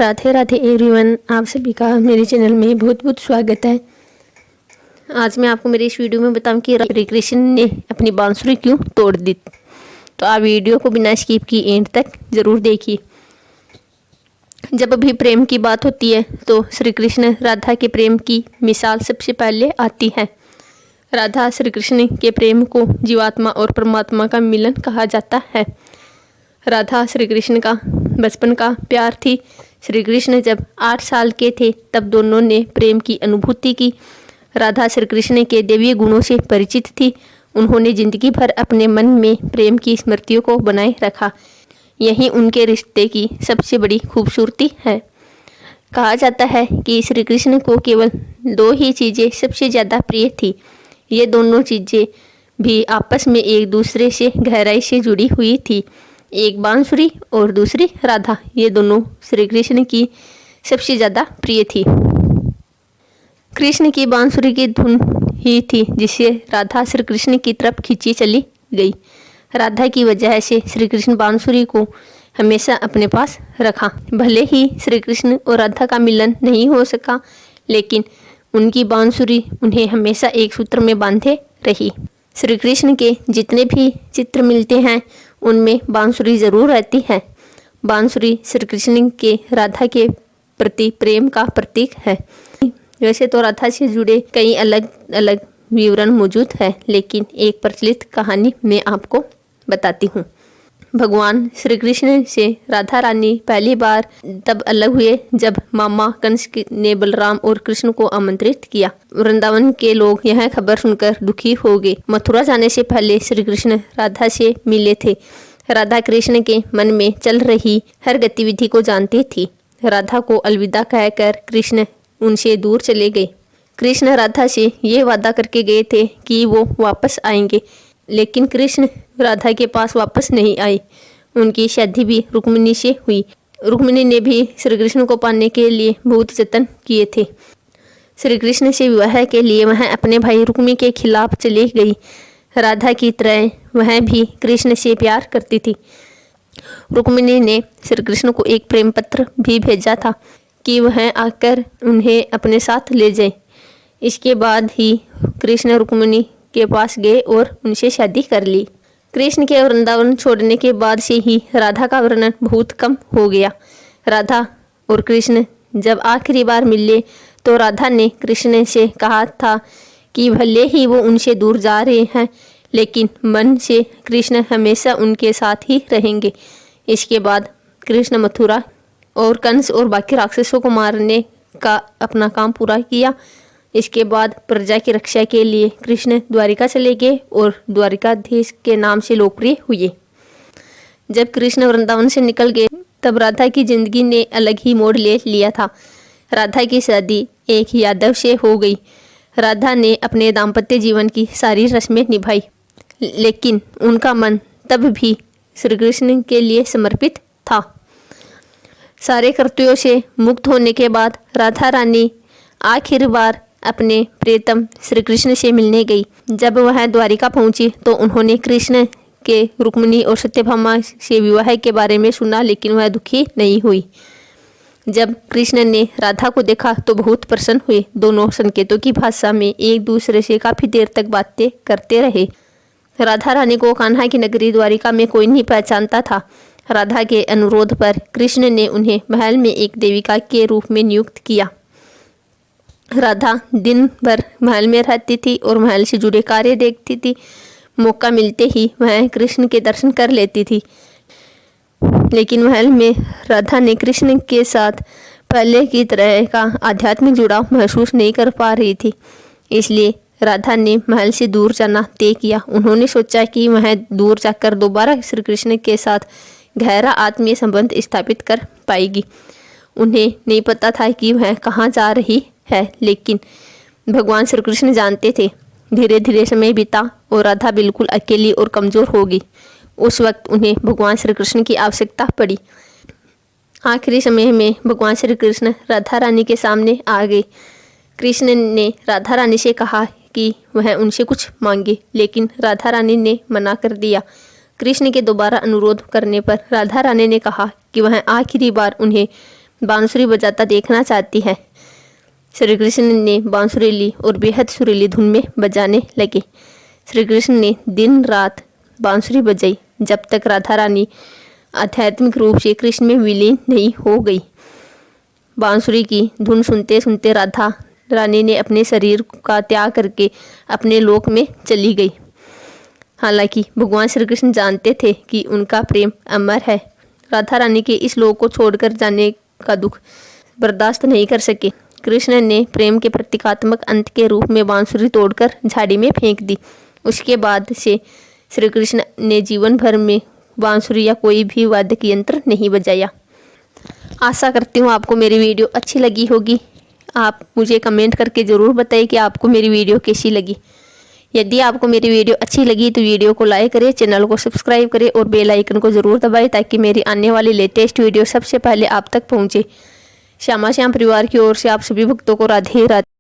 Radhe Radhe everyone, आप सभी का मेरे चैनल में बहुत बहुत स्वागत है। आज मैं आपको मेरे इस वीडियो में बताऊं कि श्री कृष्ण ने अपनी बांसुरी क्यों तोड़ दी। तो आप वीडियो को बिना स्किप की एंड तक ज़रूर देखिए। जब भी प्रेम की बात होती है तो श्री कृष्ण राधा के प्रेम की मिसाल सबसे पहले आती है। राधा श्री कृष्ण के प्रेम को जीवात्मा और परमात्मा का मिलन कहा जाता है। राधा श्री कृष्ण का बचपन का प्यार थी। श्री कृष्ण जब 8 साल के थे तब दोनों ने प्रेम की अनुभूति की। राधा श्री कृष्ण के दैवीय गुणों से परिचित थी। उन्होंने जिंदगी भर अपने मन में प्रेम की स्मृतियों को बनाए रखा। यही उनके रिश्ते की सबसे बड़ी खूबसूरती है। कहा जाता है कि श्री कृष्ण को केवल 2 ही चीज़ें सबसे ज़्यादा प्रिय थी। ये दोनों चीज़ें भी आपस में एक दूसरे से गहराई से जुड़ी हुई थी। एक बांसुरी और दूसरी राधा। ये दोनों श्री कृष्ण की सबसे ज़्यादा प्रिय थी। कृष्ण की बांसुरी की धुन ही थी जिसे राधा श्री कृष्ण की तरफ खींची चली गई। राधा की वजह से श्री कृष्ण बांसुरी को हमेशा अपने पास रखा। भले ही श्री कृष्ण और राधा का मिलन नहीं हो सका, लेकिन उनकी बांसुरी उन्हें हमेशा एक सूत्र में बांधे रही। श्री कृष्ण के जितने भी चित्र मिलते हैं उनमें बांसुरी ज़रूर रहती है। बांसुरी श्री कृष्ण के राधा के प्रति प्रेम का प्रतीक है। वैसे तो राधा से जुड़े कई अलग अलग विवरण मौजूद है, लेकिन एक प्रचलित कहानी मैं आपको बताती हूँ। भगवान श्री कृष्ण से राधा रानी पहली बार तब अलग हुए जब मामा कंस ने बलराम और कृष्ण को आमंत्रित किया। वृंदावन के लोग यह खबर सुनकर दुखी हो गए। मथुरा जाने से पहले श्री कृष्ण राधा से मिले थे। राधा कृष्ण के मन में चल रही हर गतिविधि को जानती थी। राधा को अलविदा कहकर कृष्ण उनसे दूर चले गए। कृष्ण राधा से ये वादा करके गए थे कि वो वापस आएंगे, लेकिन कृष्ण राधा के पास वापस नहीं आए। उनकी शादी भी रुक्मिणी से हुई। रुक्मिणी ने भी श्री कृष्ण को पाने के लिए बहुत जतन किए थे। श्री कृष्ण से विवाह के लिए वह अपने भाई रुक्मी के खिलाफ चली गई। राधा की तरह वह भी कृष्ण से प्यार करती थी। रुक्मिणी ने श्री कृष्ण को एक प्रेम पत्र भी भेजा था कि वह आकर उन्हें अपने साथ ले जाए। इसके बाद ही कृष्ण रुक्मिणी के पास गए और उनसे शादी कर ली। कृष्ण के वृंदावन छोड़ने के बाद से ही राधा का वर्णन बहुत कम हो गया। राधा और कृष्ण जब आखिरी बार मिले तो राधा ने कृष्ण से कहा था कि भले ही वो उनसे दूर जा रहे हैं, लेकिन मन से कृष्ण हमेशा उनके साथ ही रहेंगे। इसके बाद कृष्ण मथुरा और कंस और बाकी राक्षसों को मारने का अपना काम पूरा किया। इसके बाद प्रजा की रक्षा के लिए कृष्ण द्वारिका चले गए और द्वारिकाधीश के नाम से लोकप्रिय हुए। जब कृष्ण वृंदावन से निकल गए तब राधा की जिंदगी ने अलग ही मोड़ ले लिया था। राधा की शादी एक यादव से हो गई। राधा ने अपने दाम्पत्य जीवन की सारी रस्में निभाई, लेकिन उनका मन तब भी श्री कृष्ण के लिए समर्पित था। सारे कर्तव्यों से मुक्त होने के बाद राधा रानी आखिर बार अपने प्रियतम श्री कृष्ण से मिलने गई। जब वह द्वारिका पहुंची तो उन्होंने कृष्ण के रुक्मिणी और सत्यभामा से विवाह के बारे में सुना, लेकिन वह दुखी नहीं हुई। जब कृष्ण ने राधा को देखा तो बहुत प्रसन्न हुए। दोनों संकेतों की भाषा में एक दूसरे से काफ़ी देर तक बातें करते रहे। राधा रानी को कान्हा की नगरी द्वारिका में कोई नहीं पहचानता था। राधा के अनुरोध पर कृष्ण ने उन्हें महल में एक देविका के रूप में नियुक्त किया। राधा दिन भर महल में रहती थी और महल से जुड़े कार्य देखती थी। मौका मिलते ही वह कृष्ण के दर्शन कर लेती थी, लेकिन महल में राधा ने कृष्ण के साथ पहले की तरह का आध्यात्मिक जुड़ाव महसूस नहीं कर पा रही थी। इसलिए राधा ने महल से दूर जाना तय किया। उन्होंने सोचा कि वह दूर जाकर दोबारा श्री कृष्ण के साथ गहरा आत्मीय संबंध स्थापित कर पाएगी। उन्हें नहीं पता था कि वह कहाँ जा रही है, लेकिन भगवान श्री कृष्ण जानते थे। धीरे धीरे समय बीता और राधा बिल्कुल अकेली और कमज़ोर हो गई। उस वक्त उन्हें भगवान श्री कृष्ण की आवश्यकता पड़ी। आखिरी समय में भगवान श्री कृष्ण राधा रानी के सामने आ गए। कृष्ण ने राधा रानी से कहा कि वह उनसे कुछ मांगे, लेकिन राधा रानी ने मना कर दिया। कृष्ण के दोबारा अनुरोध करने पर राधा रानी ने कहा कि वह आखिरी बार उन्हें बांसुरी बजाता देखना चाहती है। श्री कृष्ण ने बांसुरी ली और बेहद सुरीली धुन में बजाने लगे। श्री कृष्ण ने दिन रात बांसुरी बजाई जब तक राधा रानी आध्यात्मिक रूप से कृष्ण में विलीन नहीं हो गई। बांसुरी की धुन सुनते सुनते राधा रानी ने अपने शरीर का त्याग करके अपने लोक में चली गई। हालांकि भगवान श्री कृष्ण जानते थे कि उनका प्रेम अमर है। राधा रानी के इस लोक को छोड़कर जाने का दुख बर्दाश्त नहीं कर सके। कृष्ण ने प्रेम के प्रतीकात्मक अंत के रूप में बांसुरी तोड़कर झाड़ी में फेंक दी। उसके बाद से श्री कृष्ण ने जीवन भर में बांसुरी या कोई भी वाद्य यंत्र नहीं बजाया। आशा करती हूँ आपको मेरी वीडियो अच्छी लगी होगी। आप मुझे कमेंट करके ज़रूर बताइए कि आपको मेरी वीडियो कैसी लगी। यदि आपको मेरी वीडियो अच्छी लगी तो वीडियो को लाइक करें, चैनल को सब्सक्राइब करें और बेल आइकन को ज़रूर दबाएं ताकि मेरी आने वाली लेटेस्ट वीडियो सबसे पहले आप तक पहुँचे। श्यामा श्याम परिवार की ओर से आप सभी भक्तों को राधे राधे।